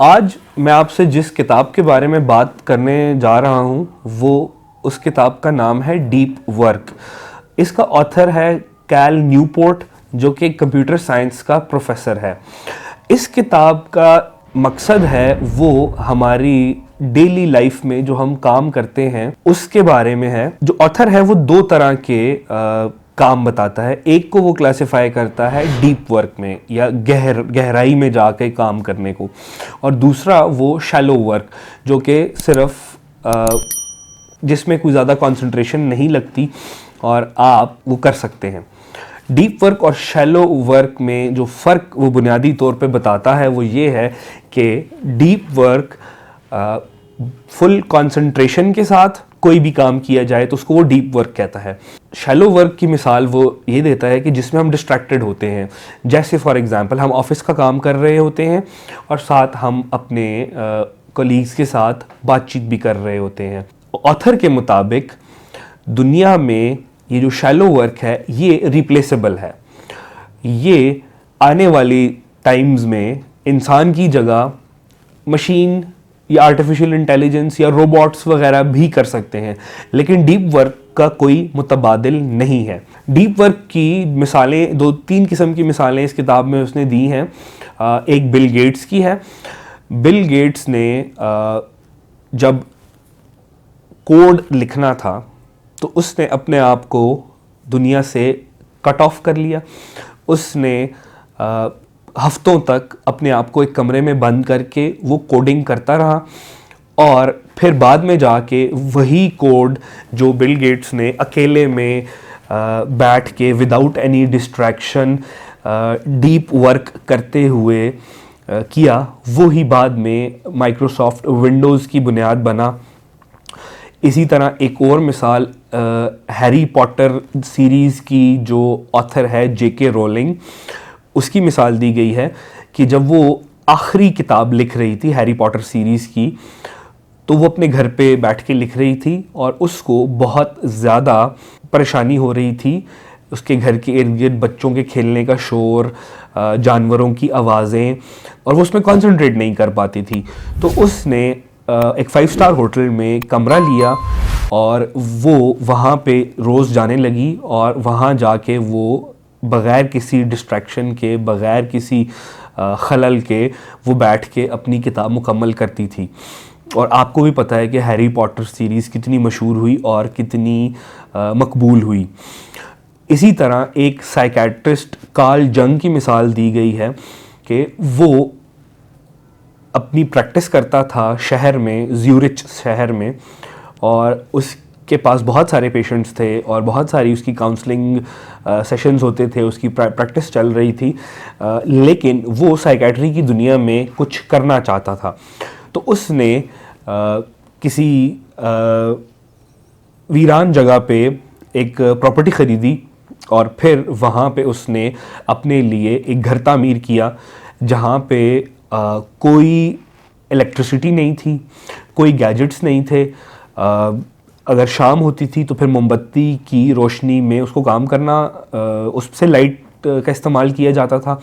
आज मैं आपसे जिस किताब के बारे में बात करने जा रहा हूँ वो उस किताब का नाम है डीप वर्क। इसका ऑथर है कैल न्यूपोर्ट, जो कि कंप्यूटर साइंस का प्रोफेसर है। इस किताब का मकसद है वो हमारी डेली लाइफ में जो हम काम करते हैं उसके बारे में है। जो ऑथर है वो दो तरह के काम बताता है। एक को वो क्लासिफाई करता है डीप वर्क में या गहराई में जाके काम करने को, और दूसरा वो शैलो वर्क जो कि सिर्फ जिसमें कोई ज़्यादा कंसंट्रेशन नहीं लगती और आप वो कर सकते हैं। डीप वर्क और शैलो वर्क में जो फ़र्क वो बुनियादी तौर पे बताता है वो ये है कि डीप वर्क फुल कंसंट्रेशन के साथ कोई भी काम किया जाए तो उसको वो डीप वर्क कहता है। शैलो वर्क की मिसाल वो ये देता है कि जिसमें हम डिस्ट्रैक्टेड होते हैं, जैसे फॉर एग्जांपल हम ऑफिस का काम कर रहे होते हैं और साथ हम अपने कलीग्स के साथ बातचीत भी कर रहे होते हैं। ऑथर के मुताबिक दुनिया में ये जो शैलो वर्क है ये रिप्लेसेबल है। ये आने वाली टाइम्स में इंसान की जगह मशीन या आर्टिफिशियल इंटेलिजेंस या रोबोट्स वगैरह भी कर सकते हैं, लेकिन डीप वर्क का कोई मुतबादिल नहीं है। डीप वर्क की मिसालें, दो तीन किस्म की मिसालें इस किताब में उसने दी हैं। एक बिल गेट्स की है। बिल गेट्स ने जब कोड लिखना था तो उसने अपने आप को दुनिया से कट ऑफ कर लिया। उसने हफ्तों तक अपने आप को एक कमरे में बंद करके वो कोडिंग करता रहा, और फिर बाद में जाके वही कोड जो बिल गेट्स ने अकेले में बैठ के without any distraction deep work करते हुए किया, वो ही बाद में माइक्रोसॉफ्ट विंडोज़ की बुनियाद बना। इसी तरह एक और मिसाल हैरी पॉटर सीरीज़ की जो ऑथर है जेके रोलिंग, उसकी मिसाल दी गई है कि जब वो आखिरी किताब लिख रही थी हैरी पॉटर सीरीज़ की, तो वो अपने घर पे बैठ के लिख रही थी और उसको बहुत ज़्यादा परेशानी हो रही थी। उसके घर के इर्द गिर्द बच्चों के खेलने का शोर, जानवरों की आवाज़ें, और वो उसमें कंसंट्रेट नहीं कर पाती थी। तो उसने एक 5 स्टार होटल में कमरा लिया और वो वहाँ पे रोज़ जाने लगी, और वहाँ जाके वो बग़ैर किसी डिस्ट्रैक्शन के, बग़ैर किसी खलल के वो बैठ के अपनी किताब मुकम्मल करती थी। और आपको भी पता है कि हैरी पॉटर सीरीज़ कितनी मशहूर हुई और कितनी मकबूल हुई। इसी तरह एक साइकेट्रिस्ट कार्ल जंग की मिसाल दी गई है कि वो अपनी प्रैक्टिस करता था शहर में, ज़्यूरिच शहर में, और उसके पास बहुत सारे पेशेंट्स थे और बहुत सारी उसकी काउंसलिंग सेशंस होते थे, उसकी प्रैक्टिस चल रही थी, लेकिन वो साइकेट्री की दुनिया में कुछ करना चाहता था। तो उसने किसी वीरान जगह पे एक प्रॉपर्टी ख़रीदी और फिर वहाँ पे उसने अपने लिए एक घर तामीर किया जहाँ पे कोई इलेक्ट्रिसिटी नहीं थी, कोई गैजेट्स नहीं थे। अगर शाम होती थी तो फिर मोमबत्ती की रोशनी में उसको काम करना, उससे लाइट का इस्तेमाल किया जाता था।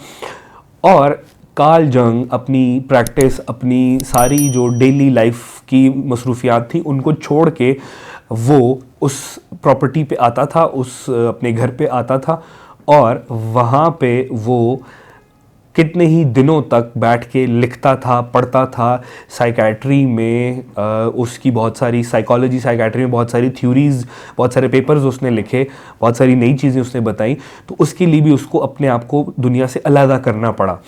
और कार्ल जंग अपनी प्रैक्टिस, अपनी सारी जो डेली लाइफ की मसरूफियात थी उनको छोड़ के वो उस प्रॉपर्टी पे आता था, उस अपने घर पे आता था, और वहाँ पे वो कितने ही दिनों तक बैठ के लिखता था, पढ़ता था। साइकेट्री में उसकी बहुत सारी साइकेट्री में बहुत सारी थ्योरीज़, बहुत सारे पेपर्स उसने लिखे, बहुत सारी नई चीज़ें उसने बताई, तो उसके लिए भी उसको अपने आप को दुनिया से अलग करना पड़ा।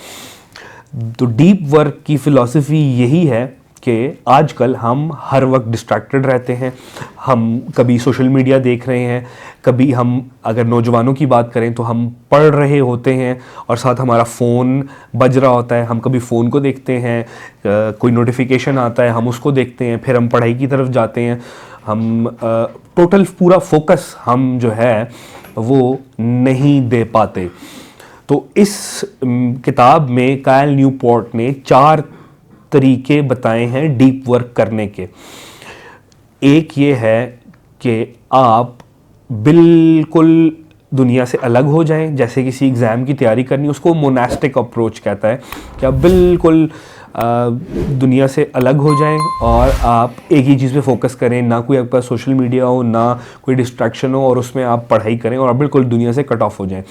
तो डीप वर्क की फ़िलॉसफी यही है कि आजकल हम हर वक्त डिस्ट्रैक्टेड रहते हैं। हम कभी सोशल मीडिया देख रहे हैं, कभी हम अगर नौजवानों की बात करें तो हम पढ़ रहे होते हैं और साथ हमारा फ़ोन बज रहा होता है। हम कभी फ़ोन को देखते हैं, कोई नोटिफिकेशन आता है हम उसको देखते हैं, फिर हम पढ़ाई की तरफ जाते हैं। हम टोटल पूरा फोकस हम जो है वो नहीं दे पाते। तो इस किताब में कायल न्यूपोर्ट ने 4 तरीके बताए हैं डीप वर्क करने के। एक ये है कि आप बिल्कुल दुनिया से अलग हो जाएं, जैसे किसी एग्ज़ाम की तैयारी करनी, उसको मोनास्टिक अप्रोच कहता है कि आप बिल्कुल दुनिया से अलग हो जाएं और आप एक ही चीज़ पे फोकस करें, ना कोई आपका सोशल मीडिया हो, ना कोई डिस्ट्रैक्शन हो, और उसमें आप पढ़ाई करें और आप बिल्कुल दुनिया से कट ऑफ हो जाएं।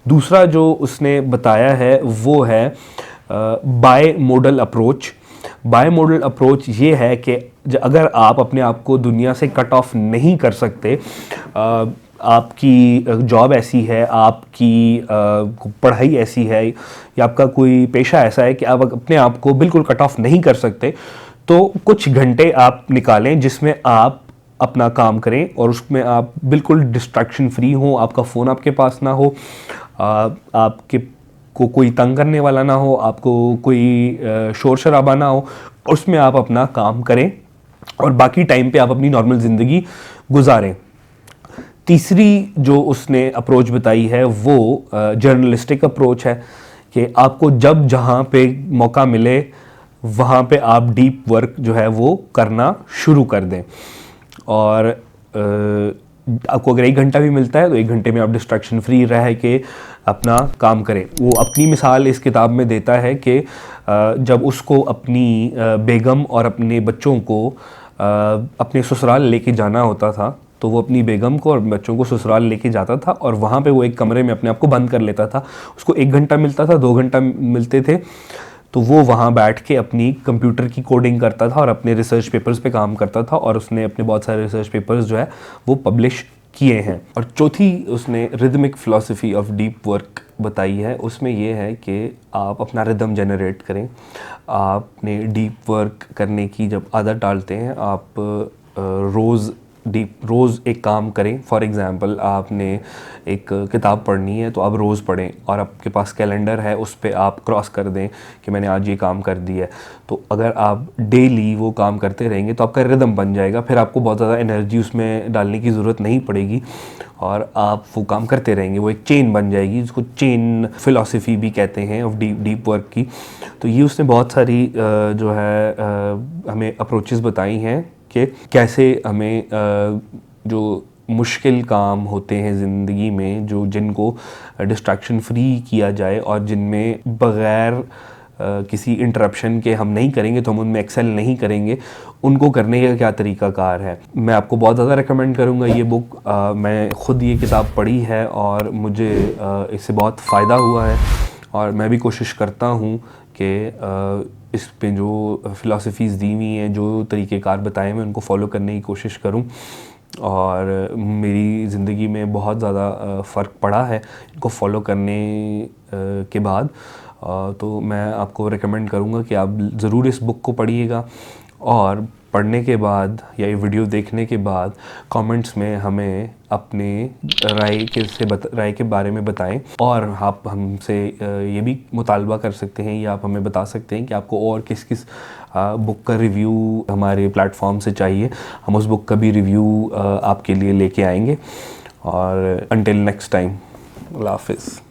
दूसरा जो उसने बताया है वो है bimodal approach. Bimodal approach ये है कि अगर आप अपने आप को दुनिया से कट ऑफ नहीं कर सकते, आपकी जॉब ऐसी है, आपकी पढ़ाई ऐसी है, या आपका कोई पेशा ऐसा है कि आप अपने आप को बिल्कुल कट ऑफ नहीं कर सकते, तो कुछ घंटे आप निकालें जिसमें आप अपना काम करें और उसमें आप बिल्कुल डिस्ट्रैक्शन फ्री हो, आपका फ़ोन आपके पास ना हो, आपके को कोई तंग करने वाला ना हो, आपको कोई शोर शराबा ना हो, उसमें आप अपना काम करें और बाकी टाइम पे आप अपनी नॉर्मल ज़िंदगी गुजारें। तीसरी जो उसने अप्रोच बताई है वो जर्नलिस्टिक अप्रोच है कि आपको जब जहाँ पे मौका मिले वहाँ पे आप डीप वर्क जो है वो करना शुरू कर दें। और आपको अगर 1 घंटा भी मिलता है तो 1 घंटे में आप डिस्ट्रैक्शन फ्री रह के अपना काम करें। वो अपनी मिसाल इस किताब में देता है कि जब उसको अपनी बेगम और अपने बच्चों को अपने ससुराल लेके जाना होता था, तो वो अपनी बेगम को और बच्चों को ससुराल लेके जाता था और वहाँ पे वो एक कमरे में अपने आप को बंद कर लेता था। उसको 1 घंटा मिलता था, 2 घंटा मिलते थे, तो वो वहाँ बैठ के अपनी कंप्यूटर की कोडिंग करता था और अपने रिसर्च पेपर्स पे काम करता था, और उसने अपने बहुत सारे रिसर्च पेपर्स जो है वो पब्लिश किए हैं। और चौथी उसने rhythmic philosophy of deep work बताई है। उसमें ये है कि आप अपना रिदम जनरेट करें। आपने डीप वर्क करने की जब आदत डालते हैं, आप रोज़ एक काम करें। फॉर एग्ज़ाम्पल, आपने एक किताब पढ़नी है तो आप रोज़ पढ़ें, और आपके पास कैलेंडर है उस पर आप क्रॉस कर दें कि मैंने आज ये काम कर दिया है। तो अगर आप डेली वो काम करते रहेंगे तो आपका रिदम बन जाएगा, फिर आपको बहुत ज़्यादा एनर्जी उसमें डालने की ज़रूरत नहीं पड़ेगी और आप वो काम करते रहेंगे। वो एक चेन बन जाएगी, जिसको चेन फ़िलासफ़ी भी कहते हैं ऑफ डीप वर्क की। तो ये उसने बहुत सारी जो है हमें अप्रोचेस बताई हैं कि कैसे हमें जो मुश्किल काम होते हैं ज़िंदगी में, जो जिनको डिस्ट्रैक्शन फ्री किया जाए और जिनमें बग़ैर किसी इंटरप्शन के हम नहीं करेंगे तो हम उनमें एक्सेल नहीं करेंगे, उनको करने का क्या तरीक़ाकार है। मैं आपको बहुत ज़्यादा रेकमेंड करूँगा ये बुक। मैं ख़ुद ये किताब पढ़ी है और मुझे इससे बहुत फ़ायदा हुआ है, और मैं भी कोशिश करता हूँ कि इस पे जो फ़िलासफ़ीज़ दी हुई हैं, जो तरीक़ेकार बताए मैं उनको फ़ॉलो करने की कोशिश करूँ, और मेरी ज़िंदगी में बहुत ज़्यादा फ़र्क पड़ा है इनको फ़ॉलो करने के बाद। तो मैं आपको रेकमेंड करूँगा कि आप ज़रूर इस बुक को पढ़िएगा, और पढ़ने के बाद या ये वीडियो देखने के बाद कमेंट्स में हमें अपने राय के बारे में बताएं, और आप हमसे ये भी मुतालबा कर सकते हैं या आप हमें बता सकते हैं कि आपको और किस किस बुक का रिव्यू हमारे प्लेटफॉर्म से चाहिए। हम उस बुक का भी रिव्यू आपके लिए लेके आएंगे। और अंटिल नेक्स्ट टाइम, अल्लाह हाफ़िज़।